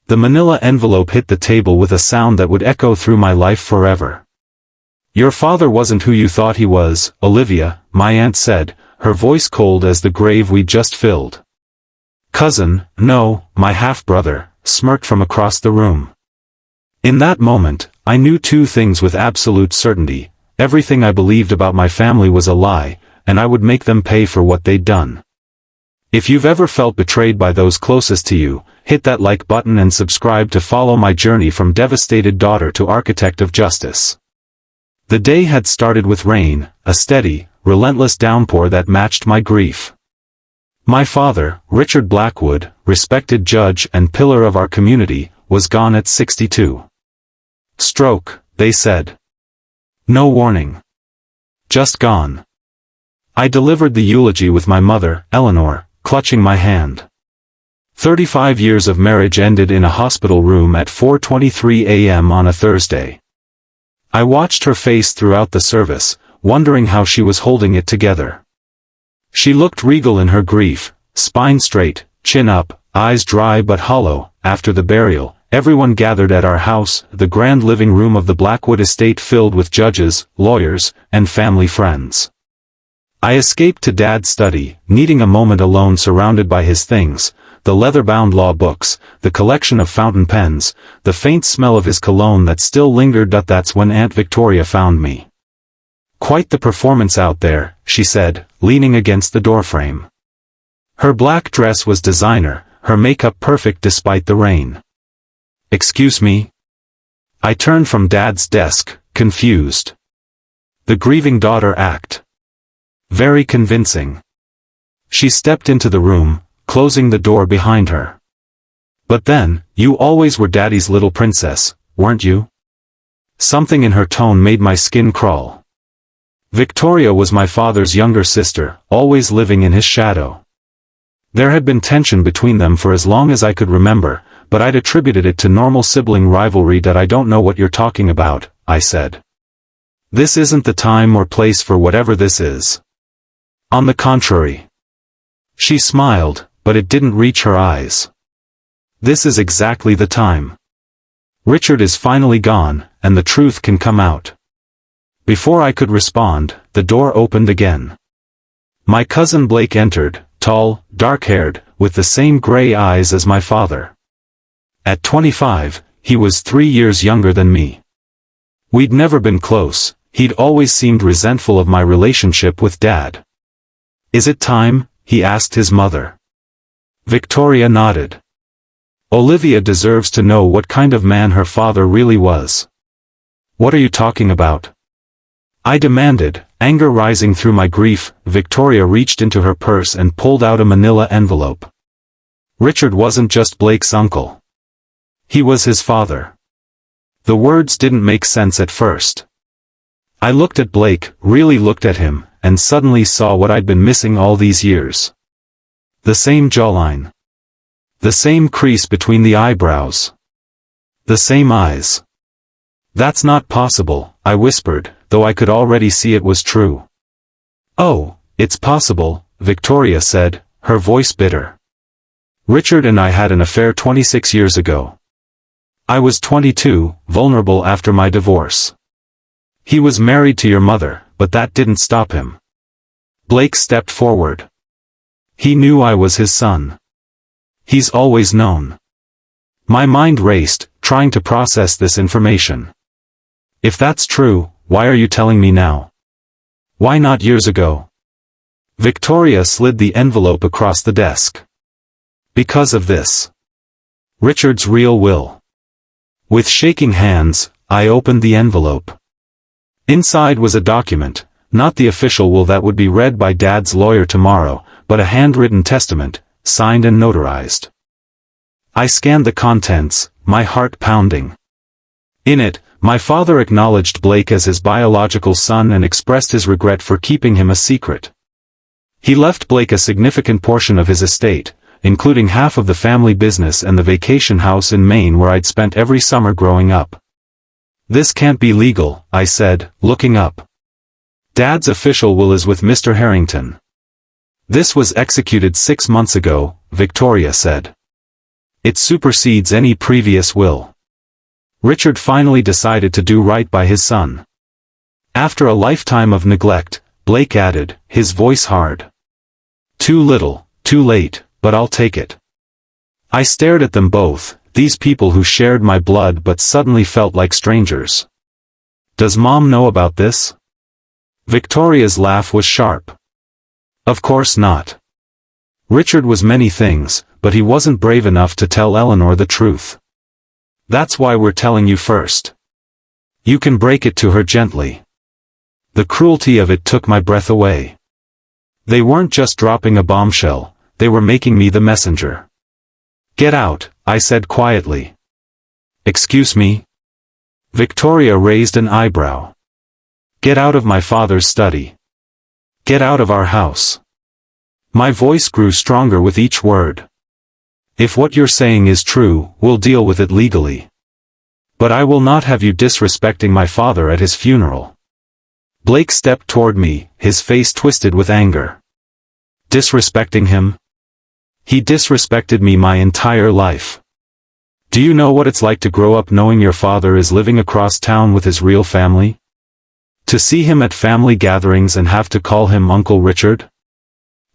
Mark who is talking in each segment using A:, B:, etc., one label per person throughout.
A: The manila envelope hit the table with a sound that would echo through my life forever. "Your father wasn't who you thought he was, Olivia," my aunt said, her voice cold as the grave we'd just filled. "Cousin, no," my half-brother smirked from across the room. In that moment, I knew two things with absolute certainty: everything I believed about my family was a lie, and I would make them pay for what they'd done. If you've ever felt betrayed by those closest to you, hit that like button and subscribe to follow my journey from devastated daughter to architect of justice. The day had started with rain, a steady, relentless downpour that matched my grief. My father, Richard Blackwood, respected judge and pillar of our community, was gone at 62. Stroke, they said. No warning. Just gone. I delivered the eulogy with my mother, Eleanor, clutching my hand. 35 years of marriage ended in a hospital room at 4:23 a.m. on a Thursday. I watched her face throughout the service, wondering how she was holding it together. She looked regal in her grief, spine straight, chin up, eyes dry but hollow. After the burial, everyone gathered at our house, the grand living room of the Blackwood estate filled with judges, lawyers, and family friends. I escaped to Dad's study, needing a moment alone surrounded by his things, the leather-bound law books, the collection of fountain pens, the faint smell of his cologne that still lingered. That's when Aunt Victoria found me. "Quite the performance out there," she said, leaning against the doorframe. Her black dress was designer, her makeup perfect despite the rain. "Excuse me?" I turned from Dad's desk, confused. The grieving daughter act. Very convincing. She stepped into the room, closing the door behind her. "But then, you always were Daddy's little princess, weren't you?" Something in her tone made my skin crawl. Victoria was my father's younger sister, always living in his shadow. There had been tension between them for as long as I could remember, but I'd attributed it to normal sibling rivalry. "I don't know what you're talking about," I said. "This isn't the time or place for whatever this is." "On the contrary." She smiled, but it didn't reach her eyes. "This is exactly the time. Richard is finally gone, and the truth can come out." Before I could respond, the door opened again. My cousin Blake entered, tall, dark-haired, with the same gray eyes as my father. At 25, he was 3 years younger than me. We'd never been close, he'd always seemed resentful of my relationship with Dad. "Is it time?" he asked his mother. Victoria nodded. Olivia deserves to know what kind of man her father really was. "What are you talking about?" I demanded, anger rising through my grief. Victoria reached into her purse and pulled out a manila envelope. Richard wasn't just Blake's uncle. He was his father. The words didn't make sense at first. I looked at Blake, really looked at him, and suddenly saw what I'd been missing all these years. The same jawline. The same crease between the eyebrows. The same eyes. "That's not possible," I whispered, though I could already see it was true. "Oh, it's possible," Victoria said, her voice bitter. "Richard and I had an affair 26 years ago. I was 22, vulnerable after my divorce. He was married to your mother, but that didn't stop him." Blake stepped forward. "He knew I was his son. He's always known." My mind raced, trying to process this information. "If that's true, why are you telling me now? Why not years ago?" Victoria slid the envelope across the desk. "Because of this. Richard's real will." With shaking hands, I opened the envelope. Inside was a document, not the official will that would be read by Dad's lawyer tomorrow, but a handwritten testament, signed and notarized. I scanned the contents, my heart pounding. In it, my father acknowledged Blake as his biological son and expressed his regret for keeping him a secret. He left Blake a significant portion of his estate, including half of the family business and the vacation house in Maine where I'd spent every summer growing up. "This can't be legal," I said, looking up. "Dad's official will is with Mr. Harrington." "This was executed 6 months ago," Victoria said. It supersedes any previous will. Richard finally decided to do right by his son. After a lifetime of neglect, Blake added, his voice hard. Too little, too late, but I'll take it. I stared at them both, these people who shared my blood but suddenly felt like strangers. Does Mom know about this? Victoria's laugh was sharp. Of course not. Richard was many things, but he wasn't brave enough to tell Eleanor the truth. That's why we're telling you first. You can break it to her gently. The cruelty of it took my breath away. They weren't just dropping a bombshell, they were making me the messenger. Get out, I said quietly. Excuse me? Victoria raised an eyebrow. Get out of my father's study. Get out of our house. My voice grew stronger with each word. If what you're saying is true, we'll deal with it legally. But I will not have you disrespecting my father at his funeral. Blake stepped toward me, his face twisted with anger. Disrespecting him? He disrespected me my entire life. Do you know what it's like to grow up knowing your father is living across town with his real family? To see him at family gatherings and have to call him Uncle Richard?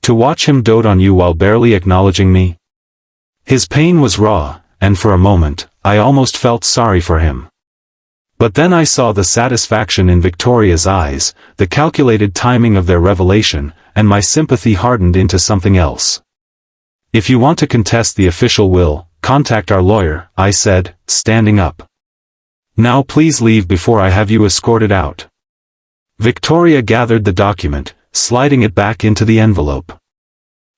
A: To watch him dote on you while barely acknowledging me? His pain was raw, and for a moment, I almost felt sorry for him. But then I saw the satisfaction in Victoria's eyes, the calculated timing of their revelation, and my sympathy hardened into something else. If you want to contest the official will, contact our lawyer, I said, standing up. Now please leave before I have you escorted out. Victoria gathered the document, sliding it back into the envelope.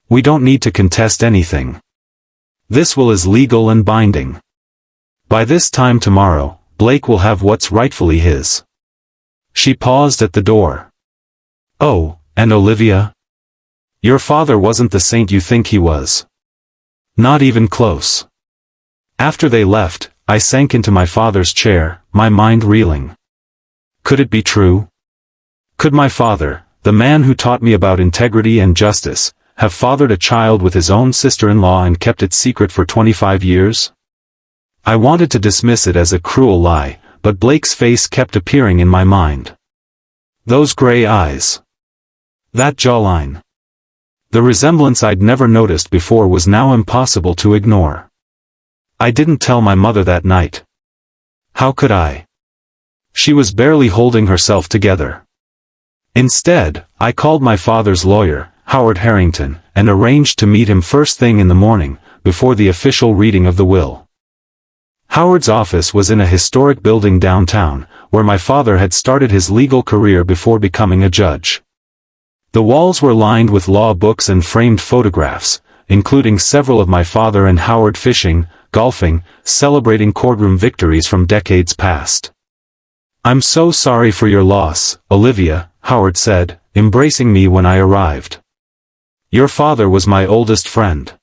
A: We don't need to contest anything. This will is legal and binding. By this time tomorrow, Blake will have what's rightfully his. She paused at the door. Oh, and Olivia? Your father wasn't the saint you think he was. Not even close. After they left, I sank into my father's chair, my mind reeling. Could it be true? Could my father, the man who taught me about integrity and justice, have fathered a child with his own sister-in-law and kept it secret for 25 years? I wanted to dismiss it as a cruel lie, but Blake's face kept appearing in my mind. Those gray eyes. That jawline. The resemblance I'd never noticed before was now impossible to ignore. I didn't tell my mother that night. How could I? She was barely holding herself together. Instead, I called my father's lawyer, Howard Harrington, and arranged to meet him first thing in the morning, before the official reading of the will. Howard's office was in a historic building downtown, where my father had started his legal career before becoming a judge. The walls were lined with law books and framed photographs, including several of my father and Howard fishing, golfing, celebrating courtroom victories from decades past. I'm so sorry for your loss, Olivia, Howard said, embracing me when I arrived. Your father was my oldest friend.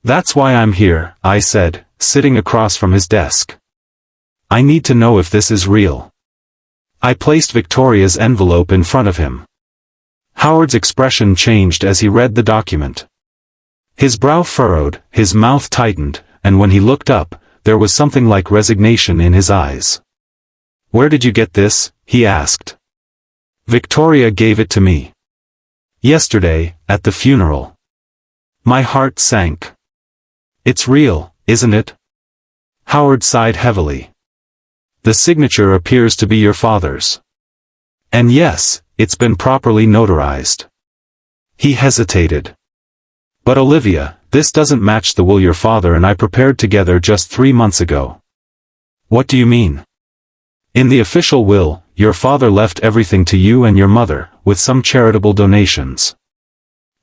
A: That's why I'm here, I said, sitting across from his desk. I need to know if this is real. I placed Victoria's envelope in front of him. Howard's expression changed as he read the document. His brow furrowed, his mouth tightened, and when he looked up, there was something like resignation in his eyes. Where did you get this? He asked. Victoria gave it to me. Yesterday, at the funeral. My heart sank. It's real, isn't it? Howard sighed heavily. The signature appears to be your father's. And yes, it's been properly notarized. He hesitated. But Olivia, this doesn't match the will your father and I prepared together just 3 months ago. What do you mean? In the official will, your father left everything to you and your mother, with some charitable donations.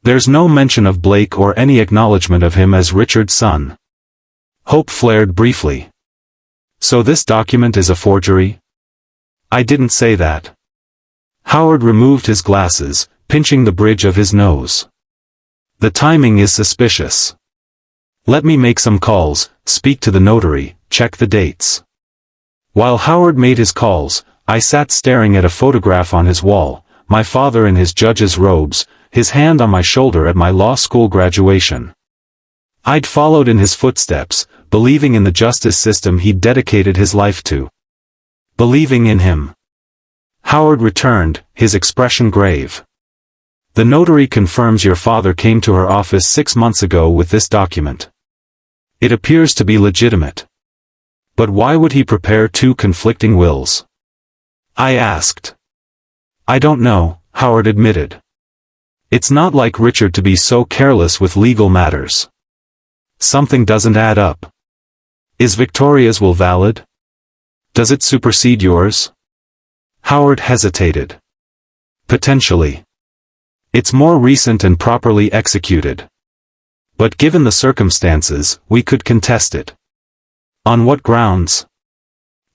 A: There's no mention of Blake or any acknowledgement of him as Richard's son. Hope flared briefly. So this document is a forgery? I didn't say that. Howard removed his glasses, pinching the bridge of his nose. The timing is suspicious. Let me make some calls, speak to the notary, check the dates. While Howard made his calls, I sat staring at a photograph on his wall, my father in his judge's robes, his hand on my shoulder at my law school graduation. I'd followed in his footsteps, believing in the justice system he'd dedicated his life to. Believing in him. Howard returned, his expression grave. The notary confirms your father came to her office 6 months ago with this document. It appears to be legitimate. But why would he prepare 2 conflicting wills? I asked. I don't know, Howard admitted. It's not like Richard to be so careless with legal matters. Something doesn't add up. Is Victoria's will valid? Does it supersede yours? Howard hesitated. Potentially. It's more recent and properly executed. But given the circumstances, we could contest it. On what grounds?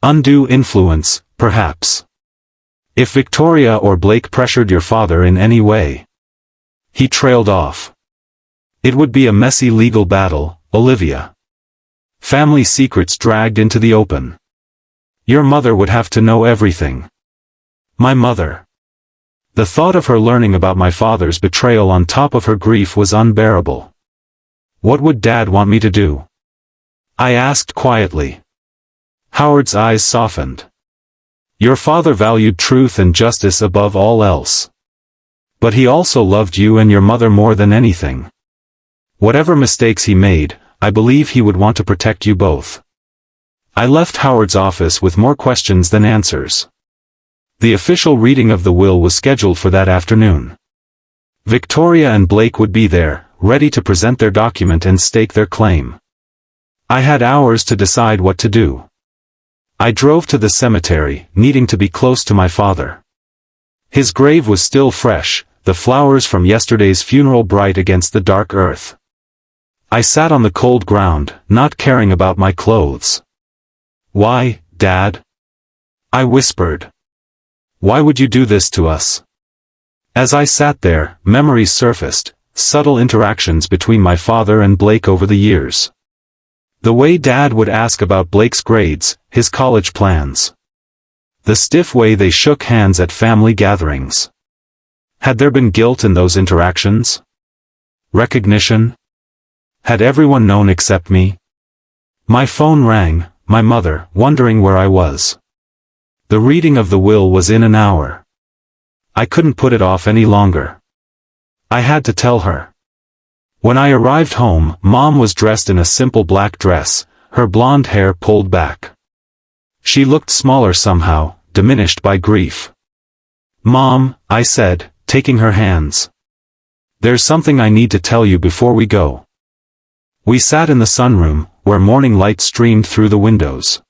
A: Undue influence, perhaps. If Victoria or Blake pressured your father in any way. He trailed off. It would be a messy legal battle, Olivia. Family secrets dragged into the open. Your mother would have to know everything. My mother. The thought of her learning about my father's betrayal on top of her grief was unbearable. What would Dad want me to do? I asked quietly. Howard's eyes softened. Your father valued truth and justice above all else. But he also loved you and your mother more than anything. Whatever mistakes he made, I believe he would want to protect you both. I left Howard's office with more questions than answers. The official reading of the will was scheduled for that afternoon. Victoria and Blake would be there, ready to present their document and stake their claim. I had hours to decide what to do. I drove to the cemetery, needing to be close to my father. His grave was still fresh, the flowers from yesterday's funeral bright against the dark earth. I sat on the cold ground, not caring about my clothes. Why, Dad? I whispered. Why would you do this to us? As I sat there, memories surfaced, subtle interactions between my father and Blake over the years. The way Dad would ask about Blake's grades, his college plans. The stiff way they shook hands at family gatherings. Had there been guilt in those interactions? Recognition? Had everyone known except me? My phone rang, my mother, wondering where I was. The reading of the will was in an hour. I couldn't put it off any longer. I had to tell her. When I arrived home, Mom was dressed in a simple black dress, her blonde hair pulled back. She looked smaller somehow, diminished by grief. Mom, I said, taking her hands. There's something I need to tell you before we go. We sat in the sunroom, where morning light streamed through the windows.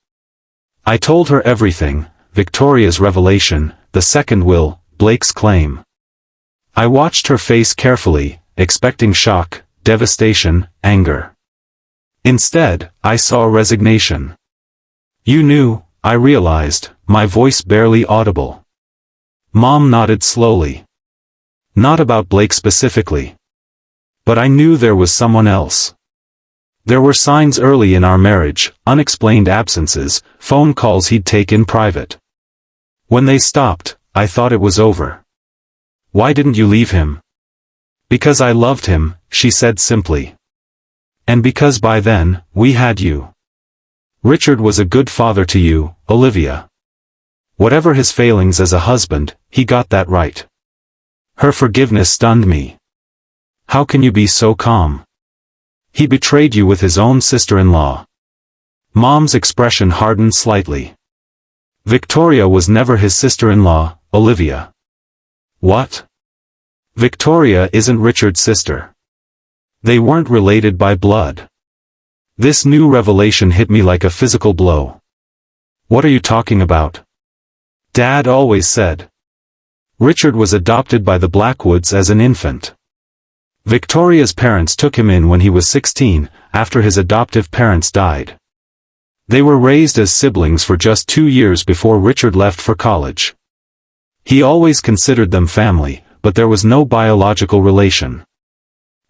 A: I told her everything, Victoria's revelation, the second will, Blake's claim. I watched her face carefully, expecting shock, devastation, anger. Instead, I saw resignation. You knew, I realized, my voice barely audible. Mom nodded slowly. Not about Blake specifically. But I knew there was someone else. There were signs early in our marriage, unexplained absences, phone calls he'd take in private. When they stopped, I thought it was over. Why didn't you leave him? Because I loved him, she said simply. And because by then, we had you. Richard was a good father to you, Olivia. Whatever his failings as a husband, he got that right. Her forgiveness stunned me. How can you be so calm? He betrayed you with his own sister-in-law. Mom's expression hardened slightly. Victoria was never his sister-in-law, Olivia. What? Victoria isn't Richard's sister. They weren't related by blood. This new revelation hit me like a physical blow. What are you talking about? Dad always said. Richard was adopted by the Blackwoods as an infant. Victoria's parents took him in when he was 16, after his adoptive parents died. They were raised as siblings for just 2 years before Richard left for college. He always considered them family, but there was no biological relation.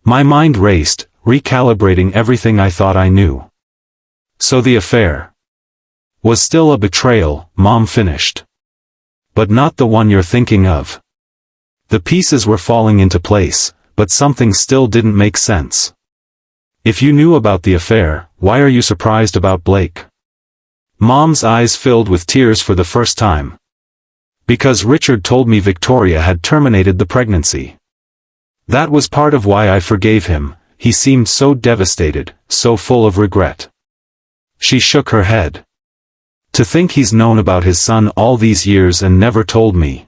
A: My mind raced, recalibrating everything I thought I knew. So the affair was still a betrayal, Mom finished. But not the one you're thinking of. The pieces were falling into place, but something still didn't make sense. If you knew about the affair, why are you surprised about Blake? Mom's eyes filled with tears for the first time. Because Richard told me Victoria had terminated the pregnancy. That was part of why I forgave him. He seemed so devastated, so full of regret. She shook her head. To think he's known about his son all these years and never told me.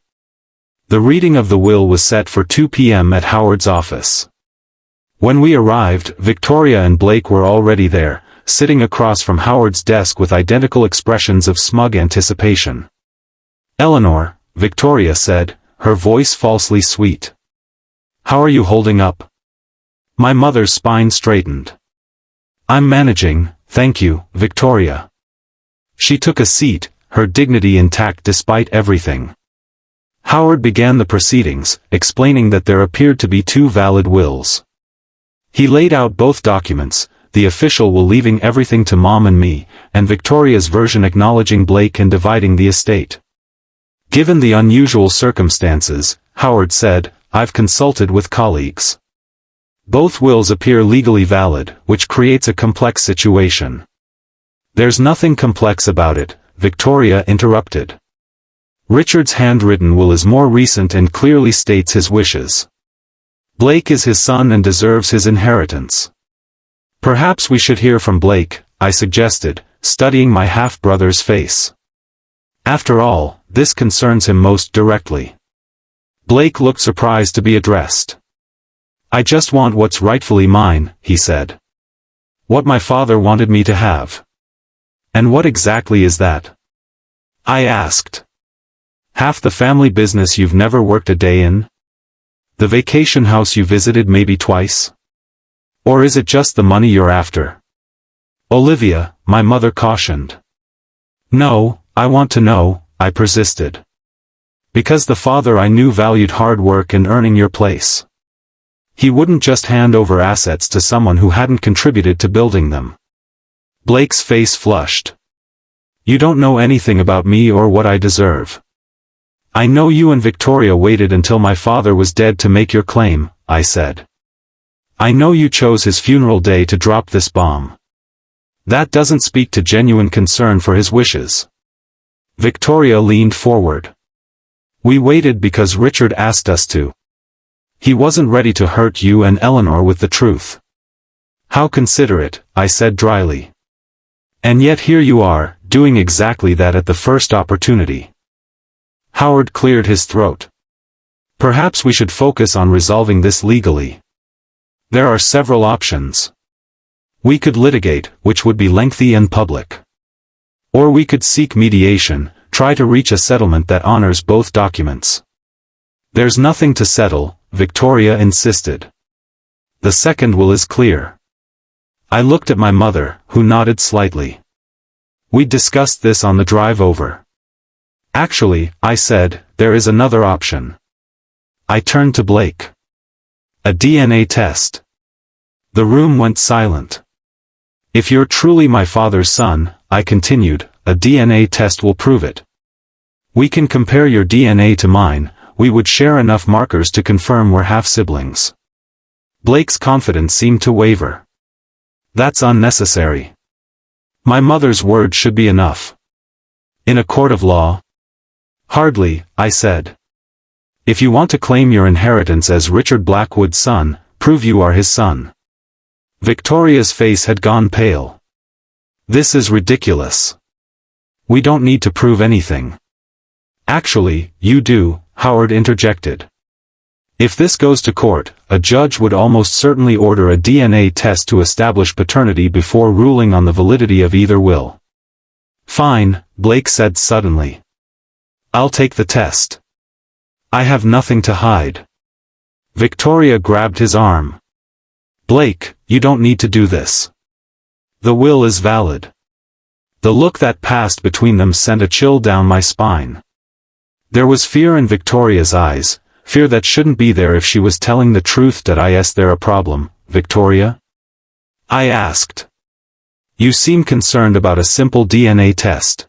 A: The reading of the will was set for 2 p.m. at Howard's office. When we arrived, Victoria and Blake were already there, sitting across from Howard's desk with identical expressions of smug anticipation. "Eleanor," Victoria said, her voice falsely sweet. "How are you holding up?" My mother's spine straightened. "I'm managing, thank you, Victoria." She took a seat, her dignity intact despite everything. Howard began the proceedings, explaining that there appeared to be 2 valid wills. He laid out both documents, the official will leaving everything to Mom and me, and Victoria's version acknowledging Blake and dividing the estate. Given the unusual circumstances, Howard said, I've consulted with colleagues. Both wills appear legally valid, which creates a complex situation. There's nothing complex about it, Victoria interrupted. Richard's handwritten will is more recent and clearly states his wishes. Blake is his son and deserves his inheritance. Perhaps we should hear from Blake, I suggested, studying my half-brother's face. After all, this concerns him most directly. Blake looked surprised to be addressed. I just want what's rightfully mine, he said. What my father wanted me to have. And what exactly is that? I asked. Half the family business you've never worked a day in? The vacation house you visited maybe twice? Or is it just the money you're after? Olivia, my mother cautioned. No, I want to know, I persisted. Because the father I knew valued hard work and earning your place. He wouldn't just hand over assets to someone who hadn't contributed to building them. Blake's face flushed. You don't know anything about me or what I deserve. I know you and Victoria waited until my father was dead to make your claim, I said. I know you chose his funeral day to drop this bomb. That doesn't speak to genuine concern for his wishes. Victoria leaned forward. We waited because Richard asked us to. He wasn't ready to hurt you and Eleanor with the truth. How considerate, I said dryly. And yet here you are, doing exactly that at the first opportunity. Howard cleared his throat. Perhaps we should focus on resolving this legally. There are several options. We could litigate, which would be lengthy and public. Or we could seek mediation, try to reach a settlement that honors both documents. There's nothing to settle, Victoria insisted. The second will is clear. I looked at my mother, who nodded slightly. We discussed this on the drive over. Actually, I said, there is another option. I turned to Blake. A DNA test. The room went silent. If you're truly my father's son, I continued, a DNA test will prove it. We can compare your DNA to mine, we would share enough markers to confirm we're half-siblings. Blake's confidence seemed to waver. That's unnecessary. My mother's word should be enough. In a court of law? Hardly, I said. If you want to claim your inheritance as Richard Blackwood's son, prove you are his son. Victoria's face had gone pale. This is ridiculous. We don't need to prove anything. Actually, you do, Howard interjected. If this goes to court, a judge would almost certainly order a DNA test to establish paternity before ruling on the validity of either will. Fine, Blake said suddenly. I'll take the test. I have nothing to hide. Victoria grabbed his arm. Blake, you don't need to do this. The will is valid. The look that passed between them sent a chill down my spine. There was fear in Victoria's eyes, fear that shouldn't be there if she was telling the truth. Is there a problem, Victoria? I asked. You seem concerned about a simple DNA test.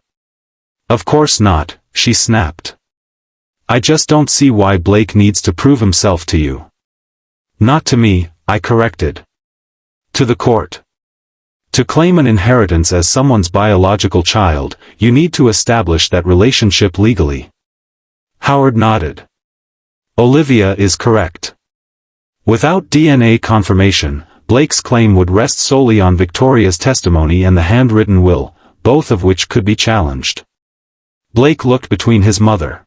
A: Of course not, she snapped. I just don't see why Blake needs to prove himself to you. Not to me, I corrected. To the court. To claim an inheritance as someone's biological child, you need to establish that relationship legally. Howard nodded. Olivia is correct. Without DNA confirmation, Blake's claim would rest solely on Victoria's testimony and the handwritten will, both of which could be challenged. Blake looked between his mother.